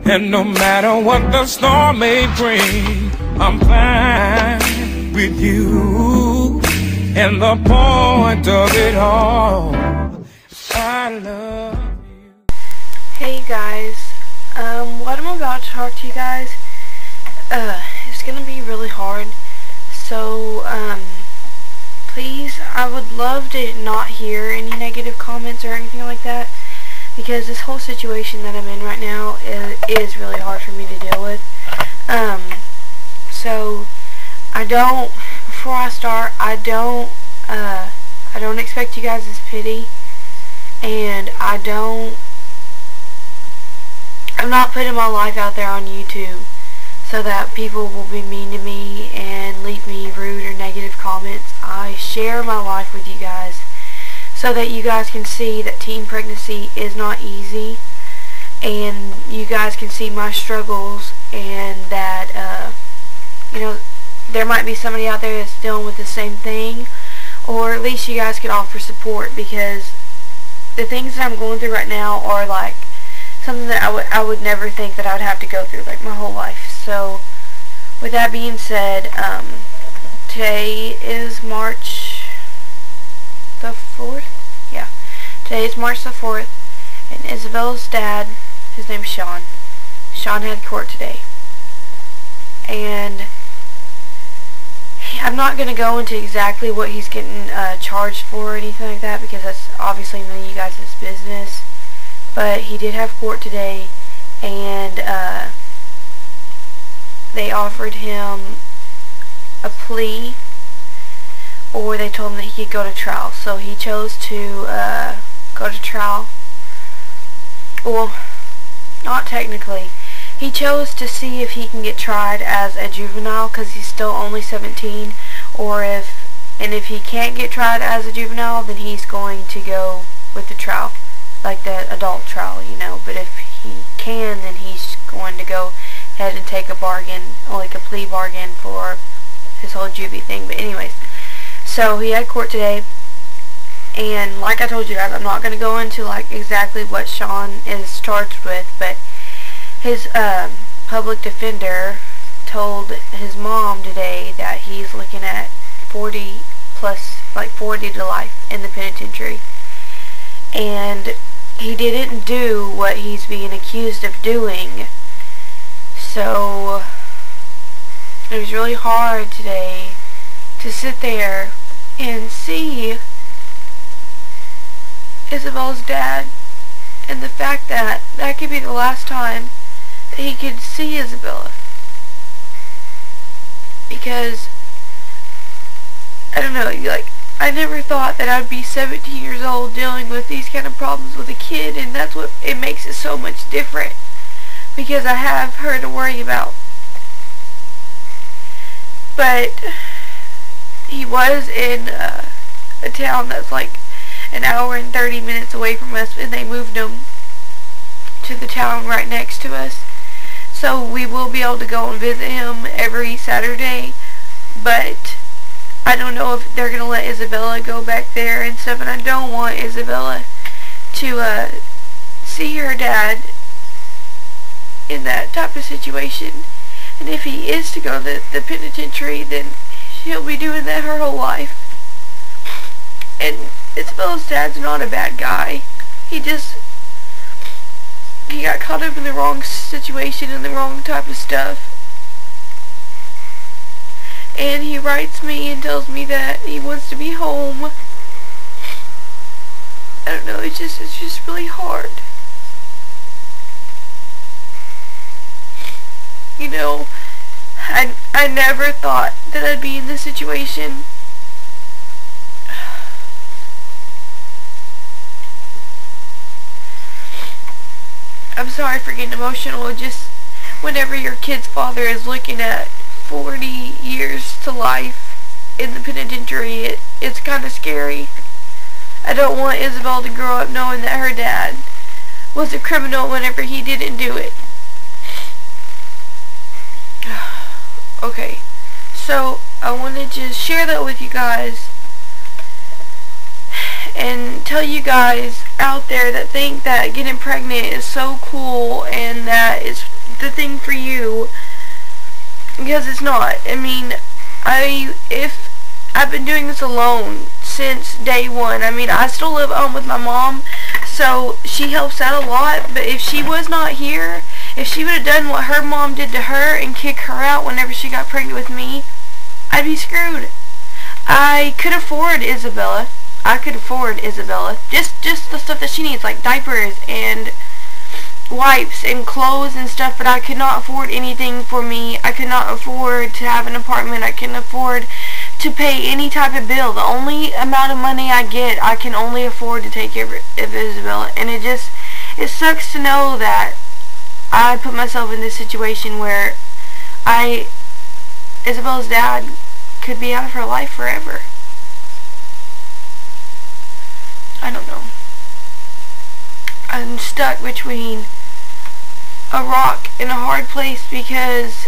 And no matter what the storm may bring, I'm fine with you. And the point of it all, I love you. Hey guys, what I'm about to talk to you guys, it's gonna be really hard. So, please, I would love to not hear any negative comments or anything like that, because this whole situation that I'm in right now is really hard for me to deal with. So, before I start, I don't expect you guys' pity, and I'm not putting my life out there on YouTube so that people will be mean to me and leave me rude or negative comments. I share my life with you guys so that you guys can see that teen pregnancy is not easy, and you guys can see my struggles, and that you know, there might be somebody out there that's dealing with the same thing, or at least you guys could offer support, because the things that I'm going through right now are like something that I would never think that I would have to go through like my whole life. So with that being said, today is March the 4th. Yeah, today is March the 4th, and Isabella's dad, his name's Sean. Sean had court today, and I'm not going to go into exactly what he's getting charged for or anything like that, because that's obviously none of you guys' business. But he did have court today, and they offered him a plea, or they told him that he could go to trial. So he chose to go to trial. Well, not technically. He chose to see if he can get tried as a juvenile, because he's still only 17, and if he can't get tried as a juvenile, then he's going to go with the trial, like the adult trial, you know. But if he can, then he's going to go ahead and take a bargain, like a plea bargain for his whole juvie thing. But anyways, so he had court today, and like I told you guys, I'm not going to go into like exactly what Sean is charged with, but his public defender told his mom today that he's looking at 40 to life in the penitentiary. And he didn't do what he's being accused of doing. So it was really hard today to sit there and see Isabella's dad, and the fact that that could be the last time that he could see Isabella. Because, I don't know, like, I never thought that I'd be 17 years old dealing with these kind of problems with a kid, and that's what it makes it so much different, because I have her to worry about. But he was in a town that's like an hour and 30 minutes away from us, and they moved him to the town right next to us. So we will be able to go and visit him every Saturday, but I don't know if they're going to let Isabella go back there and stuff, and I don't want Isabella to see her dad in that type of situation. And if he is to go to the penitentiary, then she'll be doing that her whole life. And Isabella's dad's not a bad guy. He got caught up in the wrong situation and the wrong type of stuff. And he writes me and tells me that he wants to be home. I don't know, it's just really hard. You know, I never thought that I'd be in this situation. I'm sorry for getting emotional. Just whenever your kid's father is looking at 40 years to life in the penitentiary, it's kind of scary. I don't want Isabel to grow up knowing that her dad was a criminal whenever he didn't do it. Okay, so I want to just share that with you guys, and tell you guys out there that think that getting pregnant is so cool and that it's Because it's not. I mean, if I've been doing this alone since day one. I mean, I still live home with my mom, so she helps out a lot, but if she was not here, if she would have done what her mom did to her and kick her out whenever she got pregnant with me, I'd be screwed. I could afford Isabella. Just the stuff that she needs, like diapers and wipes and clothes and stuff, but I could not afford anything for me. I could not afford to have an apartment. I couldn't afford to pay any type of bill. The only amount of money I get, I can only afford to take care of Isabella. And it sucks to know that I put myself in this situation where Isabella's dad could be out of her life forever. I don't know. I'm stuck between a rock and a hard place because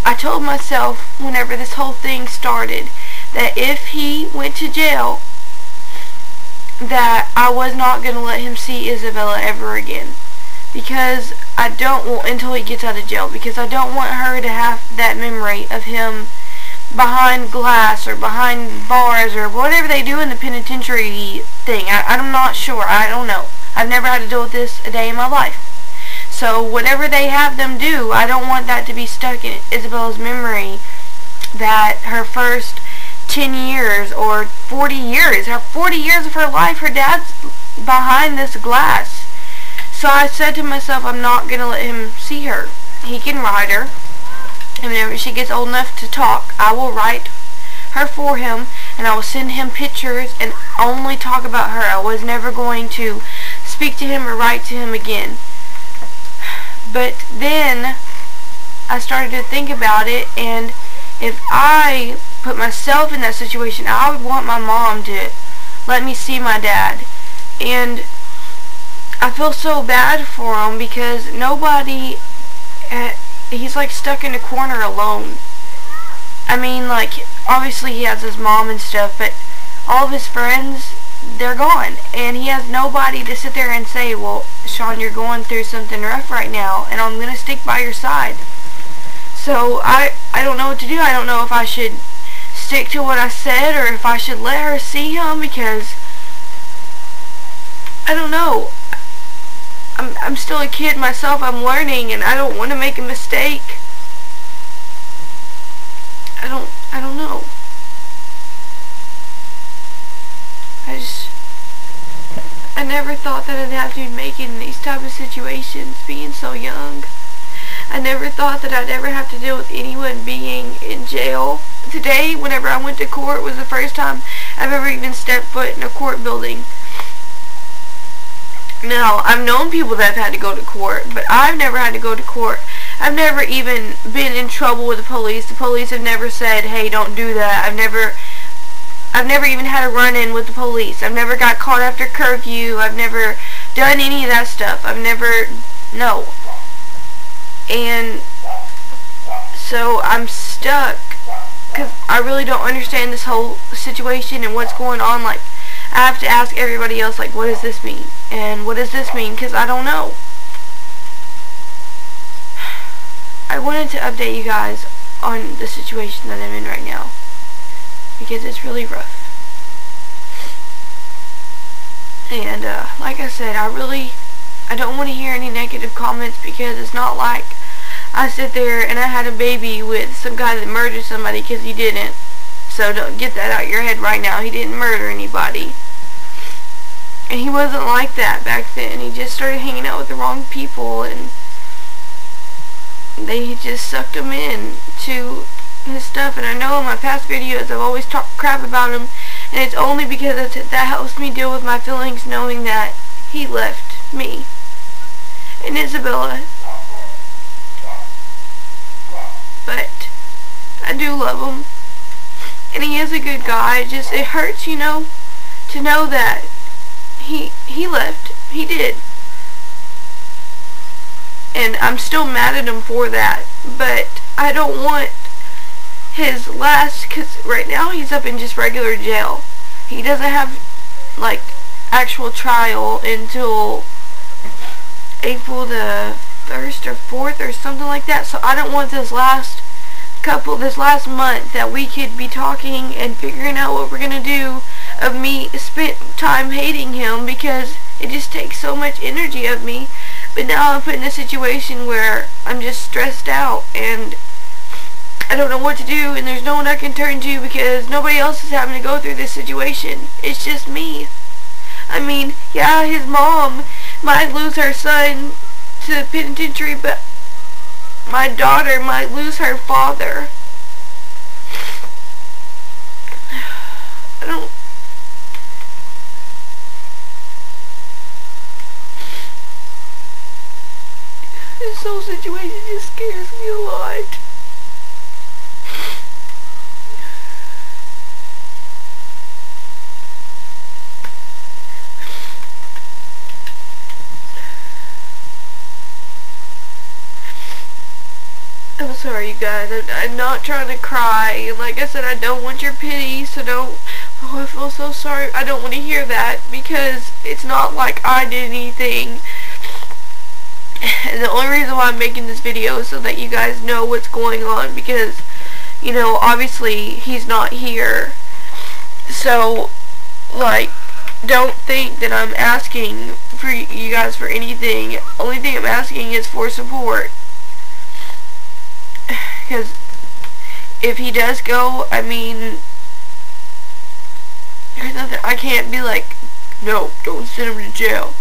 I told myself whenever this whole thing started that if he went to jail, that I was not going to let him see Isabella ever again. Because I don't want, until he gets out of jail, because I don't want her to have that memory of him behind glass or behind bars or whatever they do in the penitentiary thing. I'm not sure. I don't know. I've never had to deal with this a day in my life. So whatever they have them do, I don't want that to be stuck in Isabella's memory, that her first 10 years or 40 years, her 40 years of her life, her dad's behind this glass. So I said to myself, I'm not going to let him see her. He can write her. And whenever she gets old enough to talk, I will write her for him, and I will send him pictures and only talk about her. I was never going to speak to him or write to him again. But then I started to think about it, and if I put myself in that situation, I would want my mom to let me see my dad. And I feel so bad for him because nobody, he's like stuck in a corner alone. I mean, like, obviously he has his mom and stuff, but all of his friends, they're gone. And he has nobody to sit there and say, well, Sean, you're going through something rough right now, and I'm going to stick by your side. So I don't know what to do. I don't know if I should stick to what I said or if I should let her see him, because I don't know. I'm still a kid myself. I'm learning, and I don't want to make a mistake. I don't know. I never thought that I'd have to be making these type of situations being so young. I never thought that I'd ever have to deal with anyone being in jail. Today, whenever I went to court, was the first time I've ever even stepped foot in a court building. Now, I've known people that have had to go to court, but I've never had to go to court. I've never even been in trouble with the police. The police have never said, hey, don't do that. I've never even had a run-in with the police. I've never got caught after curfew. I've never done any of that stuff. No. And so I'm stuck because I really don't understand this whole situation and what's going on. Like, I have to ask everybody else, like, what does this mean? And what does this mean? Because I don't know. I wanted to update you guys on the situation that I'm in right now, because it's really rough. And like I said, I don't want to hear any negative comments, because it's not like I sit there and I had a baby with some guy that murdered somebody, because he didn't. So don't get that out of your head right now. He didn't murder anybody. And he wasn't like that back then. He just started hanging out with the wrong people, and they just sucked him in to his stuff. And I know in my past videos I've always talked crap about him, and it's only because that helps me deal with my feelings, knowing that he left me and Isabella. But I do love him, and he is a good guy. It hurts, you know, to know that he left. He did. And I'm still mad at him for that, but I don't want his last, because right now he's up in just regular jail. He doesn't have, like, actual trial until April the 1st or 4th or something like that. So I don't want this last this last month that we could be talking and figuring out what we're gonna do, of me spent time hating him because it just takes so much energy of me. But now I'm put in a situation where I'm just stressed out and I don't know what to do, and there's no one I can turn to because nobody else is having to go through this situation. It's just me. I mean, yeah, his mom might lose her son to the penitentiary, but my daughter might lose her father. I don't... This whole situation just scares me a lot. I'm sorry, you guys. I'm not trying to cry. And like I said, I don't want your pity, so don't... Oh, I feel so sorry. I don't want to hear that because it's not like I did anything. And the only reason why I'm making this video is so that you guys know what's going on because, you know, obviously he's not here. So, like, don't think that I'm asking for you guys for anything. Only thing I'm asking is for support. Because if he does go, I mean, there's nothing, I can't be like, no, don't send him to jail.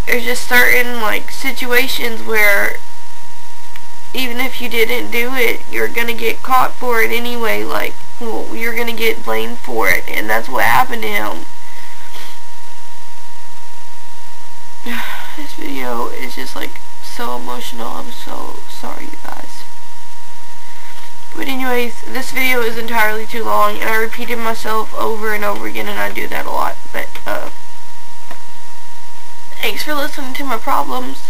There's just certain, like, situations where even if you didn't do it, you're gonna get caught for it anyway. Like, well, you're gonna get blamed for it, and that's what happened to him. This video is just, like, so emotional. I'm so sorry, you guys. But anyways, this video is entirely too long, and I repeated myself over and over again, and I do that a lot. But, thanks for listening to my problems.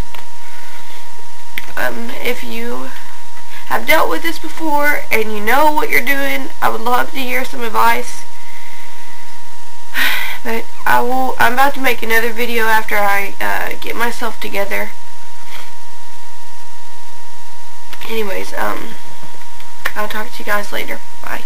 If you have dealt with this before, and you know what you're doing, I would love to hear some advice. But I'm about to make another video after I, get myself together. Anyways, I'll talk to you guys later. Bye.